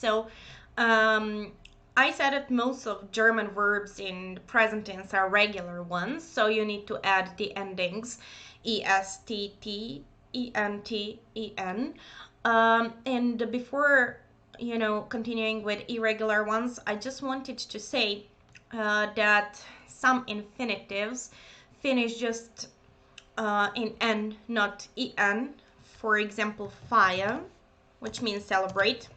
So I said that most of German verbs in the present tense are regular ones, so you need to add the endings est, ent, en. And before, continuing with irregular ones, I just wanted to say that some infinitives finish just in n, not en. For example, feiern, which means celebrate.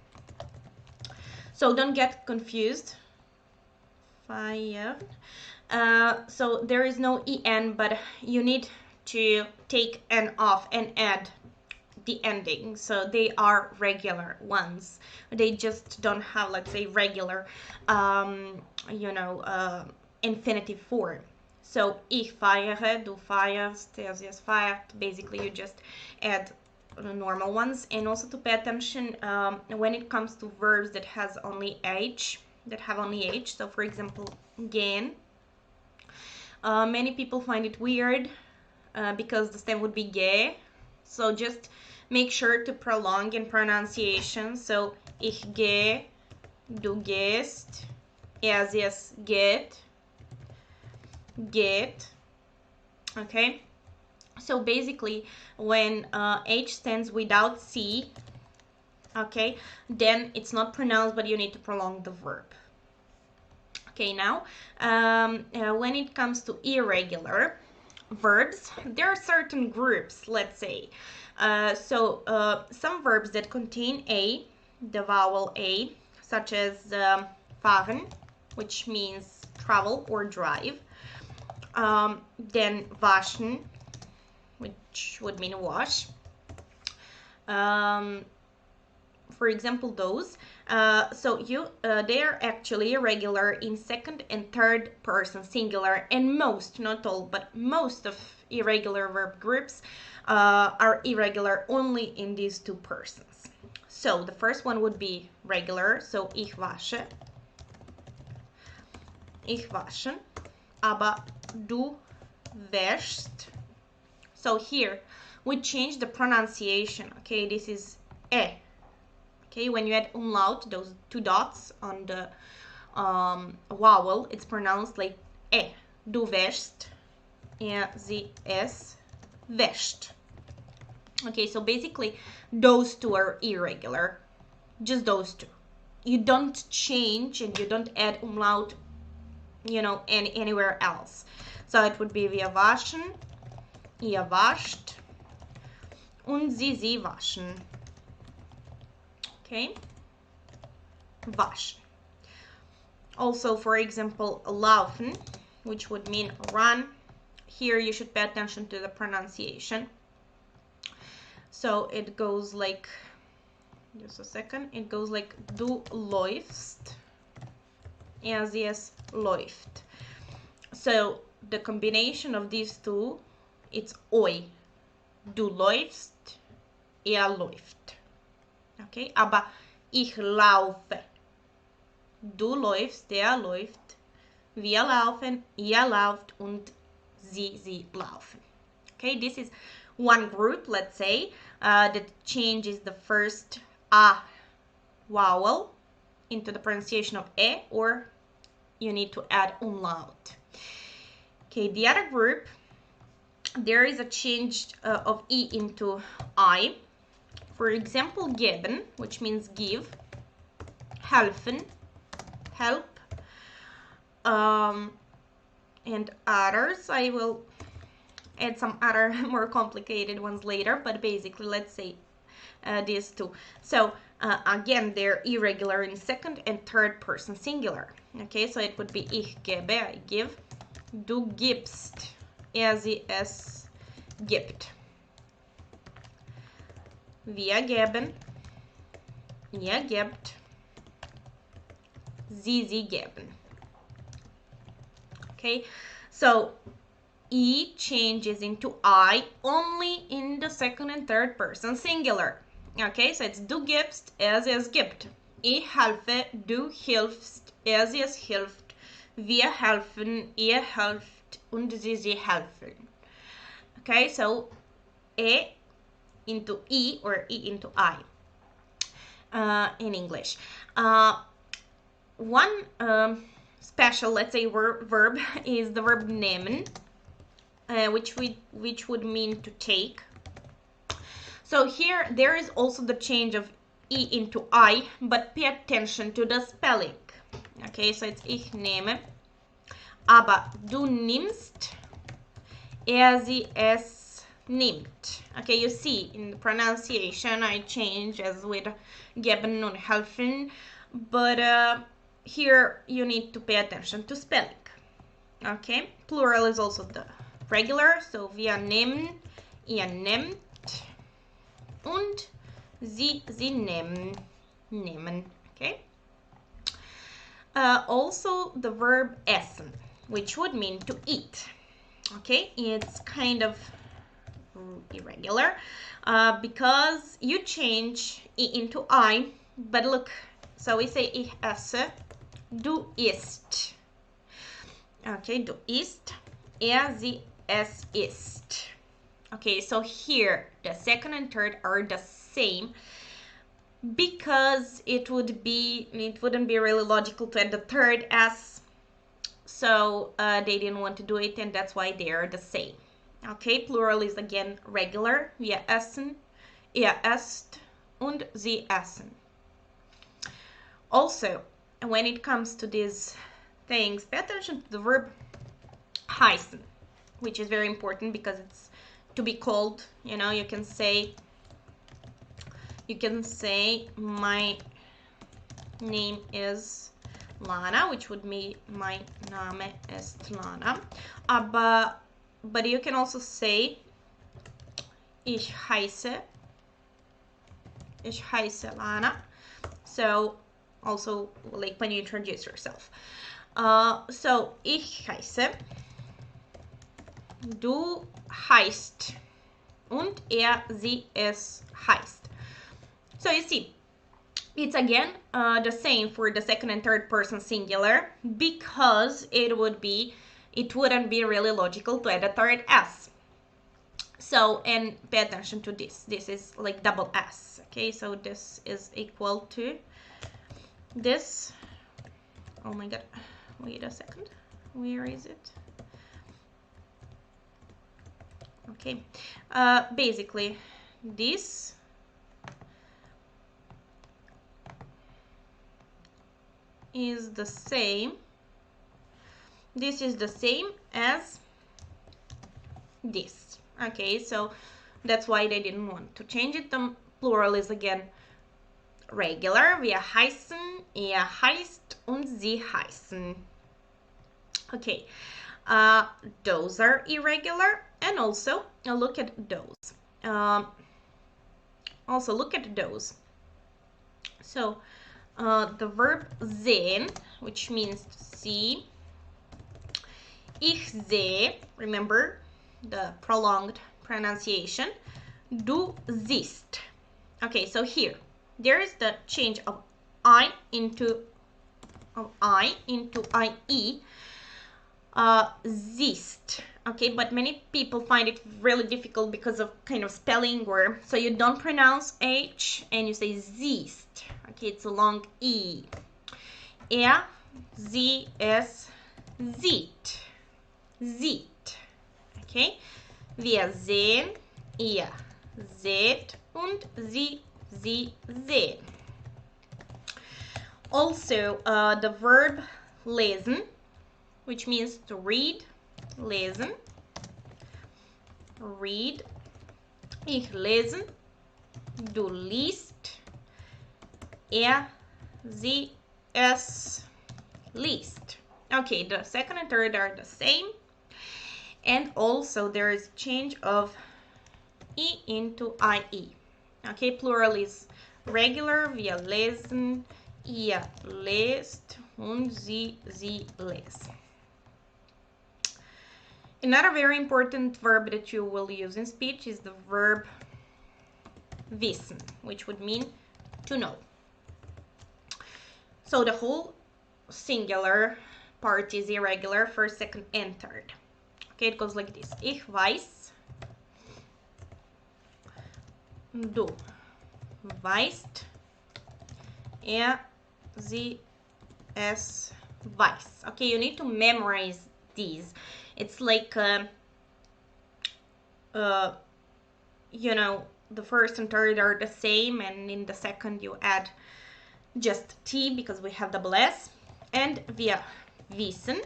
So don't get confused. Feiern. So there is no en, but you need to take n off and add the ending. So they are regular ones. They just don't have, let's say, regular, infinitive form. So ich feiere, du feierst, er sie feiert. Basically, you just add normal ones. And also to pay attention when it comes to verbs that have only h. So for example, gehen. Many people find it weird because the stem would be ge. So just make sure to prolong in pronunciation. So ich gehe, du gehst, er sie geht, geht. Okay, so basically when h stands without c, okay, then it's not pronounced, but you need to prolong the verb. Okay, now when it comes to irregular verbs, there are certain groups, let's say. Some verbs that contain a, the vowel a, such as fahren, which means travel or drive. Then waschen, which would mean wash. For example, those. They are actually irregular in second and third person singular, and most, not all, but most of irregular verb groups are irregular only in these two persons. So the first one would be regular, so ich wasche, aber du wäschst. So here we change the pronunciation. Okay, this is e. Okay, when you add umlaut, those two dots on the vowel, it's pronounced like e. Du wäschst, er sie es wäscht. Okay, so basically those two are irregular, just those two. You don't change and you don't add umlaut, anywhere else. So it would be wir waschen, ihr wascht, und sie waschen. Okay, waschen. Also, for example, laufen, which would mean run. Here you should pay attention to the pronunciation. So it goes like, just a second, it goes like du läufst, er sie es läuft. So the combination of these two, it's oi. Du läufst, er läuft. Okay, aber ich laufe. Du läufst, der läuft. Wir laufen, ihr lauft und sie laufen. Okay, this is one group, let's say, that changes the first a vowel into the pronunciation of e, or you need to add umlaut. Okay, the other group, there is a change of e into I. For example, geben, which means give, helfen, help, and others. I will add some other more complicated ones later, but basically let's say these two. So again, they're irregular in second and third person singular. Okay, so it would be ich gebe, I give, du gibst, er sie es gibt. Wir geben, ihr gebt, sie geben. Okay, so e changes into I only in the second and third person singular. Okay, so it's du gibst, er sie es gibt. Ich helfe, du hilfst, er sie es hilft. Wir helfen, ihr helft und sie helfen. Okay, so e into e or e into I. in English. One special, let's say, verb is the verb nehmen, which would mean to take. So here there is also the change of E into I, but pay attention to the spelling. Okay, so it's ich nehme, aber du nimmst, sie es nimmt. Okay, you see in the pronunciation I change as with geben und helfen, but here you need to pay attention to spelling. Okay, plural is also the regular, so wir nehmen, ihr nehmt, und sie nehmen. Okay. Also the verb essen, which would mean to eat. Okay, it's kind of irregular because you change E into I, but look, so we say ich esse, du isst. Okay, du isst, sie es isst. Okay, so here the second and third are the same because it wouldn't be really logical to add the third S, so they didn't want to do it, and that's why they are the same. Okay, plural is again regular. Wir essen, esst, und sie essen. Also, when it comes to these things, pay attention to the verb heißen, which is very important because it's to be called. You know, you can say my name is Lana, which would mean my Name ist Lana. But you can also say ich heiße Lana. So also like when you introduce yourself. So ich heiße, du heißt, und sie es heißt. So you see, it's again the same for the second and third person singular because it wouldn't be really logical to add a third S. So, and pay attention to this. This is like double S. Okay, so this is equal to this. Oh my god, wait a second. Where is it? Okay, basically this is the same. This is the same as this. Okay, so that's why they didn't want to change it. The plural is again regular. Wir heißen, heißt, und sie heißen. Okay, those are irregular, and also look at those. So the verb sehen, which means to see. Ich sehe, remember the prolonged pronunciation. Du siehst. Okay, so here there is the change of I into IE. Siehst. Okay, but many people find it really difficult because of kind of spelling, or so you don't pronounce H and you say siehst. Okay, it's a long E. Sie, es, sieht. Sieht. Okay, wir sehen, ihr seht, und sie sehen. Also, the verb lesen, which means to read, lesen, read, ich lesen, du liest, sie, es liest. Okay, the second and third are the same, and also there is change of E into IE. Okay, plural is regular, wir lesen, ihr lest, und sie lesen. Another very important verb that you will use in speech is the verb wissen, which would mean to know. So the whole singular part is irregular, first, second, and third. Okay, it goes like this. Ich weiß, du weißt, sie es weiß. Okay, you need to memorize these. It's like you know, the first and third are the same, and in the second you add just T because we have double S. And wir wissen,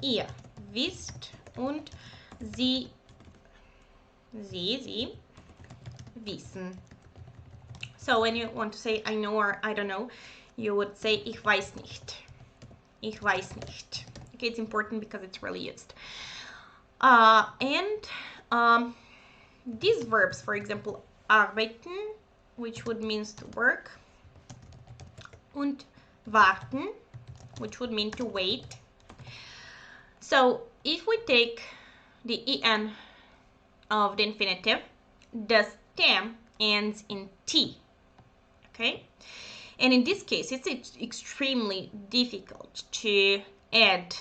ihr wisst und sie wissen. So when you want to say I know or I don't know, you would say ich weiß nicht. Ich weiß nicht. Okay, it's important because it's really used. These verbs, for example, arbeiten, which would mean to work, und warten, which would mean to wait. So if we take the en of the infinitive, the stem ends in T. Okay? And in this case, it's extremely difficult to add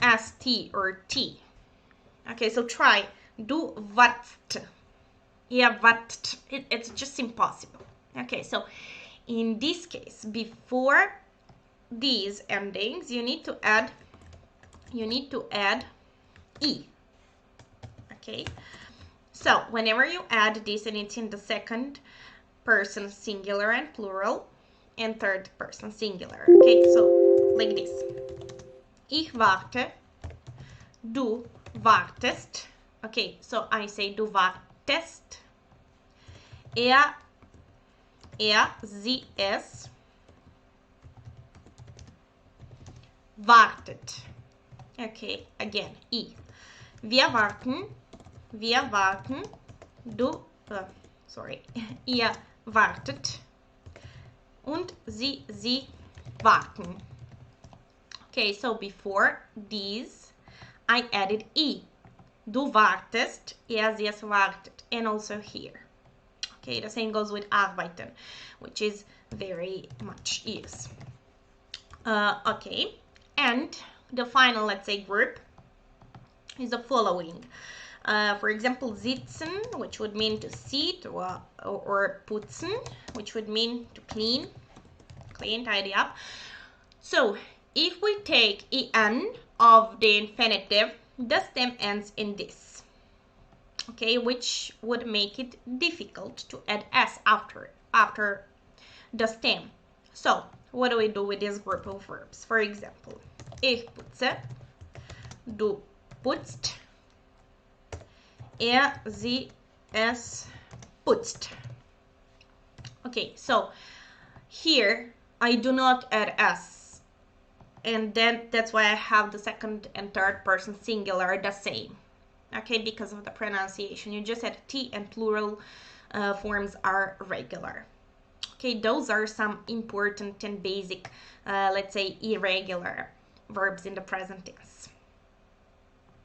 ST or T. Okay, so try. Du warst. Yeah, warst. It's just impossible. Okay, so in this case, before these endings, you need to add E. Okay, so whenever you add this, and it's in the second person singular and plural, and third person singular. Okay, so like this. Ich warte, du wartest. Okay, so I say du wartest. Sie, es wartet. Okay, again, I. Wir warten, du, ihr wartet und sie warten. Okay, so before these, I added E. Du wartest, sie, es wartet, and also here. Okay, the same goes with arbeiten, which is very much used. Okay, and the final, let's say, group is the following. For example, sitzen, which would mean to sit, or putzen, which would mean to clean, tidy up. So if we take en of the infinitive, the stem ends in this. Okay, which would make it difficult to add s after the stem. So what do we do with this group of verbs? For example, ich putze, du putzt, sie, es putzt. Okay, so here I do not add s, and then that's why I have the second and third person singular the same. Okay, because of the pronunciation, you just add T, and plural forms are regular. Okay, those are some important and basic, let's say, irregular verbs in the present tense.